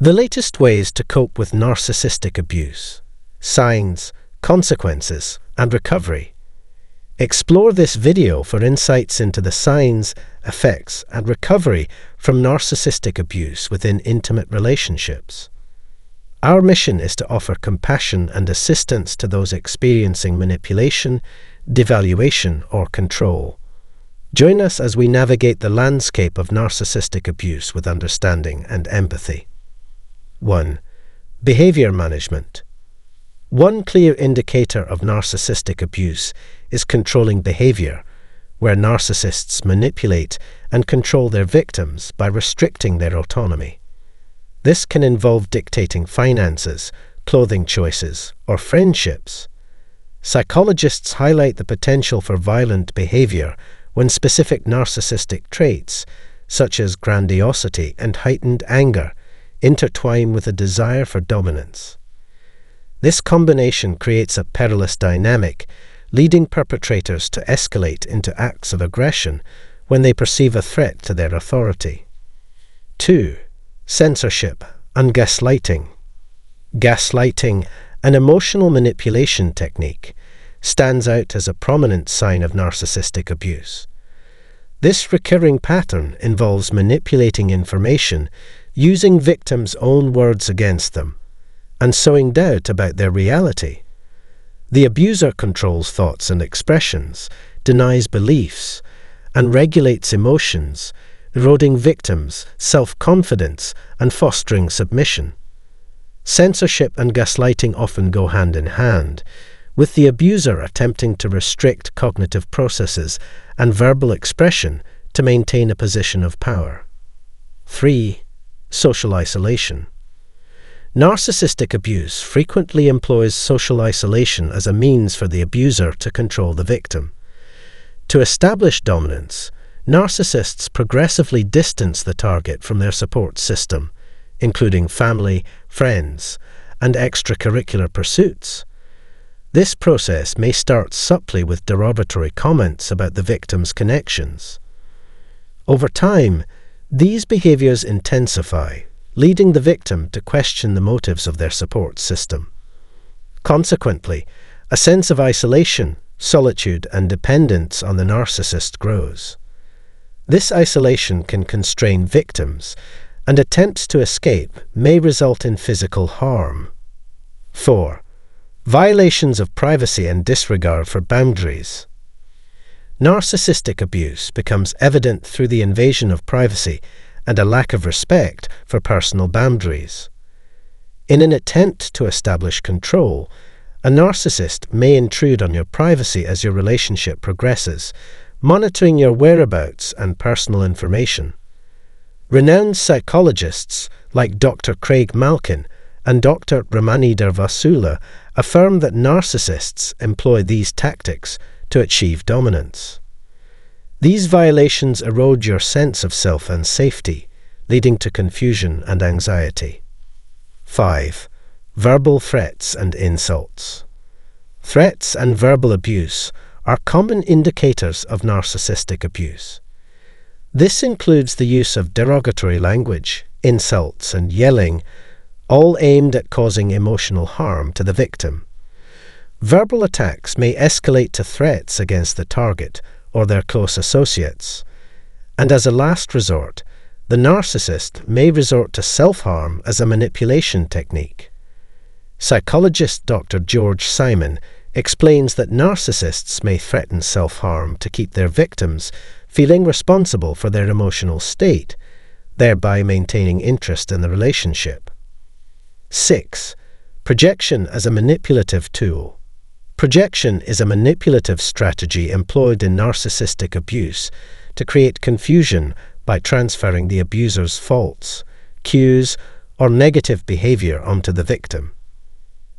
The latest ways to cope with narcissistic abuse, signs, consequences, and recovery. Explore this video for insights into the signs, effects, and recovery from narcissistic abuse within intimate relationships. Our mission is to offer compassion and assistance to those experiencing manipulation, devaluation, or control. Join us as we navigate the landscape of narcissistic abuse with understanding and empathy. 1. Behavior management. One clear indicator of narcissistic abuse is controlling behavior, where narcissists manipulate and control their victims by restricting their autonomy. This can involve dictating finances, clothing choices, or friendships. Psychologists highlight the potential for violent behavior when specific narcissistic traits, such as grandiosity and heightened anger, intertwine with a desire for dominance. This combination creates a perilous dynamic, leading perpetrators to escalate into acts of aggression when they perceive a threat to their authority. 2. Censorship and gaslighting. Gaslighting, an emotional manipulation technique, stands out as a prominent sign of narcissistic abuse. This recurring pattern involves manipulating information, using victims' own words against them, and sowing doubt about their reality. The abuser controls thoughts and expressions, denies beliefs, and regulates emotions, eroding victims' self-confidence and fostering submission. Censorship and gaslighting often go hand in hand, with the abuser attempting to restrict cognitive processes and verbal expression to maintain a position of power. 3. Social isolation. Narcissistic abuse frequently employs social isolation as a means for the abuser to control the victim. To establish dominance, narcissists progressively distance the target from their support system, including family, friends, and extracurricular pursuits. This process may start subtly with derogatory comments about the victim's connections. Over time, these behaviors intensify, leading the victim to question the motives of their support system. Consequently, a sense of isolation, solitude, and dependence on the narcissist grows. This isolation can constrain victims, and attempts to escape may result in physical harm. 4. Violations of privacy and disregard for boundaries. Narcissistic abuse becomes evident through the invasion of privacy and a lack of respect for personal boundaries. In an attempt to establish control, a narcissist may intrude on your privacy as your relationship progresses, monitoring your whereabouts and personal information. Renowned psychologists like Dr. Craig Malkin and Dr. Ramanidar Vasula affirm that narcissists employ these tactics to achieve dominance. These violations erode your sense of self and safety, leading to confusion and anxiety. 5. Verbal threats and insults. Threats and verbal abuse are common indicators of narcissistic abuse. This includes the use of derogatory language, insults, and yelling, all aimed at causing emotional harm to the victim. Verbal attacks may escalate to threats against the target or their close associates, and as a last resort, the narcissist may resort to self-harm as a manipulation technique. Psychologist Dr. George Simon explains that narcissists may threaten self-harm to keep their victims feeling responsible for their emotional state, thereby maintaining interest in the relationship. 6. Projection as a manipulative tool. Projection is a manipulative strategy employed in narcissistic abuse to create confusion by transferring the abuser's faults, cues, or negative behavior onto the victim.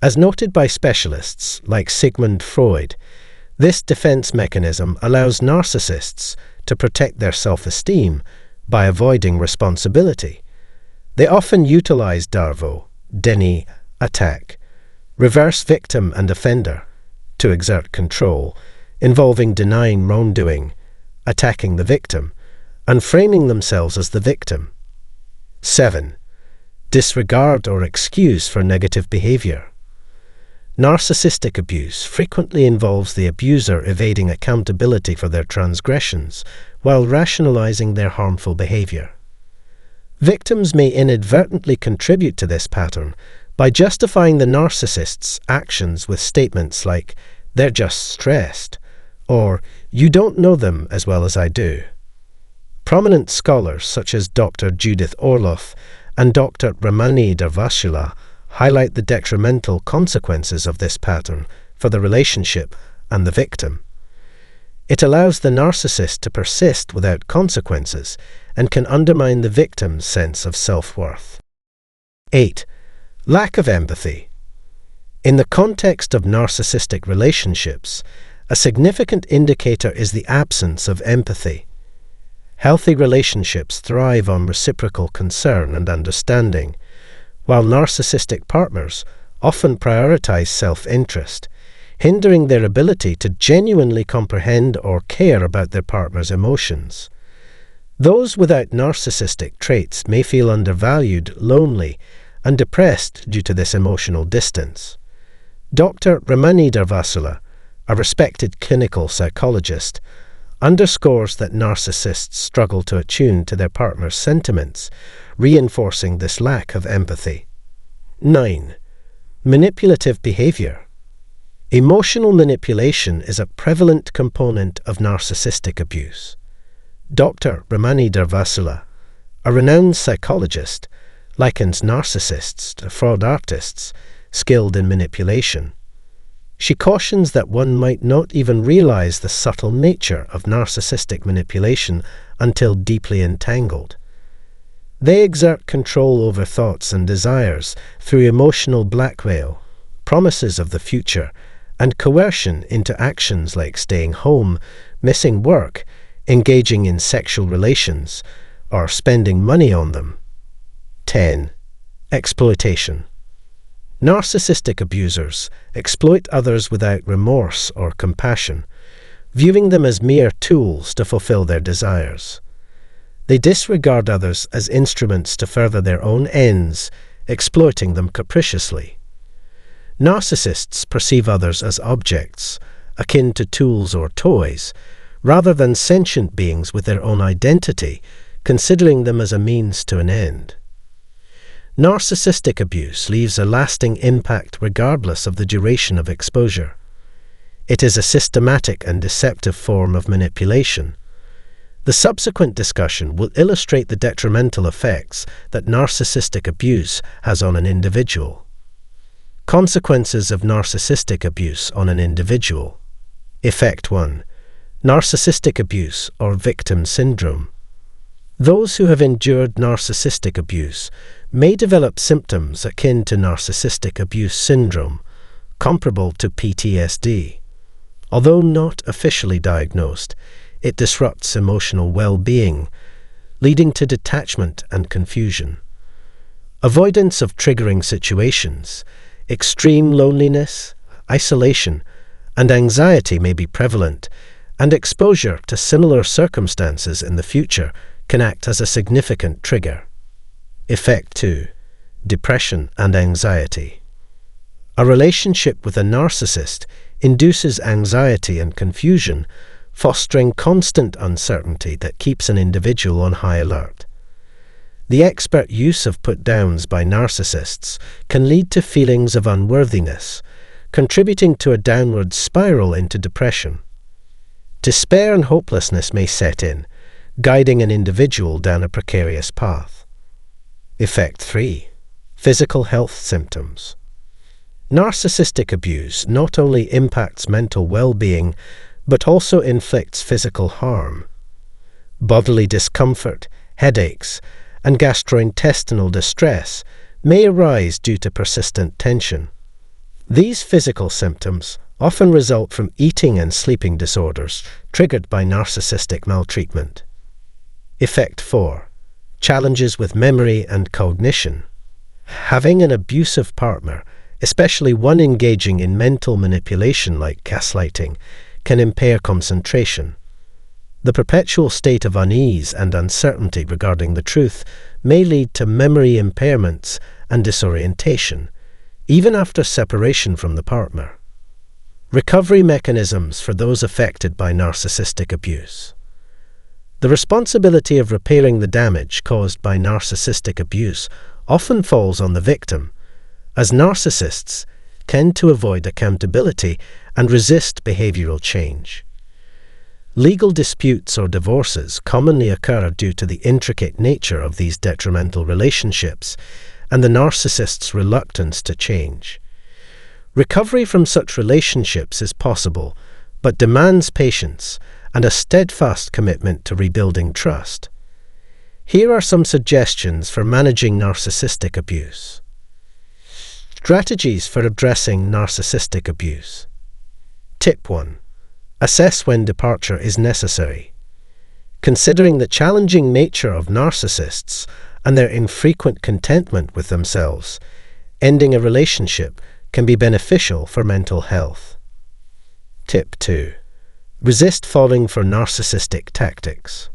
As noted by specialists like Sigmund Freud, this defense mechanism allows narcissists to protect their self-esteem by avoiding responsibility. They often utilize Darvo, Denny, attack, reverse victim and offender to exert control, involving denying wrongdoing, attacking the victim, and framing themselves as the victim. 7. disregard or excuse for negative behavior. Narcissistic abuse frequently involves the abuser evading accountability for their transgressions while rationalizing their harmful behavior. Victims may inadvertently contribute to this pattern by justifying the narcissist's actions with statements like, "They're just stressed," or "You don't know them as well as I do." Prominent scholars such as Dr. Judith Orloff and Dr. Ramani Darvashula highlight the detrimental consequences of this pattern for the relationship and the victim. It allows the narcissist to persist without consequences and can undermine the victim's sense of self-worth. 8. Lack of empathy. In the context of narcissistic relationships, a significant indicator is the absence of empathy. Healthy relationships thrive on reciprocal concern and understanding, while narcissistic partners often prioritize self-interest, hindering their ability to genuinely comprehend or care about their partner's emotions. Those without narcissistic traits may feel undervalued, lonely, and depressed due to this emotional distance. Dr. Ramani Darvashula, a respected clinical psychologist, underscores that narcissists struggle to attune to their partner's sentiments, reinforcing this lack of empathy. 9. Manipulative behavior. Emotional manipulation is a prevalent component of narcissistic abuse. Dr. Ramani Darvashula, a renowned psychologist, likens narcissists to fraud artists skilled in manipulation. She cautions that one might not even realize the subtle nature of narcissistic manipulation until deeply entangled. They exert control over thoughts and desires through emotional blackmail, promises of the future, and coercion into actions like staying home, missing work, engaging in sexual relations, or spending money on them. 10. Exploitation. Narcissistic abusers exploit others without remorse or compassion, viewing them as mere tools to fulfill their desires. They disregard others as instruments to further their own ends, exploiting them capriciously. Narcissists perceive others as objects, akin to tools or toys, rather than sentient beings with their own identity, considering them as a means to an end. Narcissistic abuse leaves a lasting impact regardless of the duration of exposure. It is a systematic and deceptive form of manipulation. The subsequent discussion will illustrate the detrimental effects that narcissistic abuse has on an individual. Consequences of narcissistic abuse on an individual. Effect 1. Narcissistic abuse or victim syndrome. Those who have endured narcissistic abuse may develop symptoms akin to narcissistic abuse syndrome, comparable to PTSD. Although not officially diagnosed, it disrupts emotional well-being, leading to detachment and confusion. Avoidance of triggering situations, extreme loneliness, isolation, and anxiety may be prevalent, and exposure to similar circumstances in the future can act as a significant trigger. Effect 2. Depression and anxiety. A relationship with a narcissist induces anxiety and confusion, fostering constant uncertainty that keeps an individual on high alert. The expert use of put-downs by narcissists can lead to feelings of unworthiness, contributing to a downward spiral into depression. Despair and hopelessness may set in, guiding an individual down a precarious path. Effect 3. Physical health symptoms. Narcissistic abuse not only impacts mental well-being, but also inflicts physical harm. Bodily discomfort, headaches, and gastrointestinal distress may arise due to persistent tension. These physical symptoms often result from eating and sleeping disorders triggered by narcissistic maltreatment. Effect 4. Challenges with memory and cognition. Having an abusive partner, especially one engaging in mental manipulation like gaslighting, can impair concentration. The perpetual state of unease and uncertainty regarding the truth may lead to memory impairments and disorientation, even after separation from the partner. Recovery mechanisms for those affected by narcissistic abuse. The responsibility of repairing the damage caused by narcissistic abuse often falls on the victim, as narcissists tend to avoid accountability and resist behavioral change. Legal disputes or divorces commonly occur due to the intricate nature of these detrimental relationships and the narcissist's reluctance to change. Recovery from such relationships is possible, but demands patience and a steadfast commitment to rebuilding trust. Here are some suggestions for managing narcissistic abuse. Strategies for addressing narcissistic abuse. Tip 1. Assess when departure is necessary. Considering the challenging nature of narcissists and their infrequent contentment with themselves, ending a relationship can be beneficial for mental health. Tip 2. Resist falling for narcissistic tactics.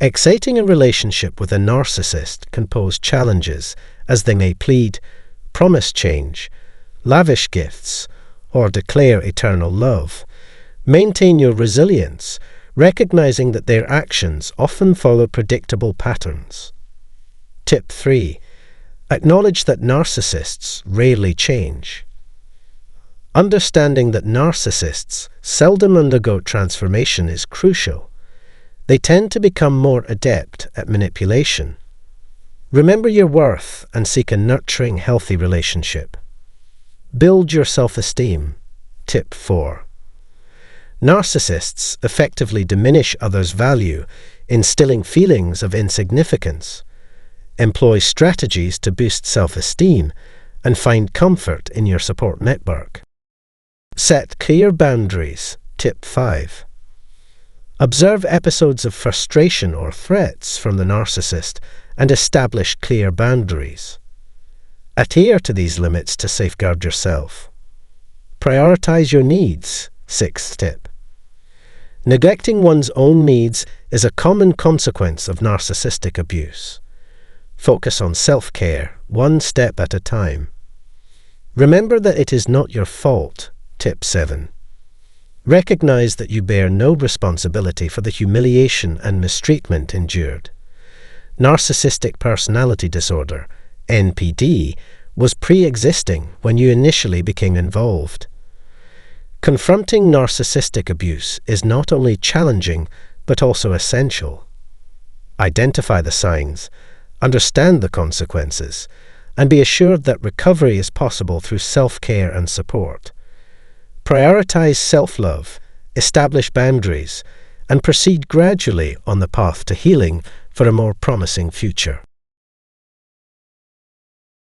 Exiting a relationship with a narcissist can pose challenges, as they may plead, promise change, lavish gifts, or declare eternal love. Maintain your resilience, recognizing that their actions often follow predictable patterns. Tip 3. Acknowledge that narcissists rarely change. Understanding that narcissists seldom undergo transformation is crucial. They tend to become more adept at manipulation. Remember your worth and seek a nurturing, healthy relationship. Build your self-esteem. Tip 4. Narcissists effectively diminish others' value, instilling feelings of insignificance. Employ strategies to boost self-esteem and find comfort in your support network. Set clear boundaries. Tip 5. Observe episodes of frustration or threats from the narcissist and establish clear boundaries. Adhere to these limits to safeguard yourself. Prioritize your needs. 6th tip. Neglecting one's own needs is a common consequence of narcissistic abuse. Focus on self-care, one step at a time. Remember that it is not your fault. Tip 7. Recognize that you bear no responsibility for the humiliation and mistreatment endured. Narcissistic personality disorder, NPD, was pre-existing when you initially became involved. Confronting narcissistic abuse is not only challenging, but also essential. Identify the signs, understand the consequences, and be assured that recovery is possible through self-care and support. Prioritize self-love, establish boundaries, and proceed gradually on the path to healing for a more promising future.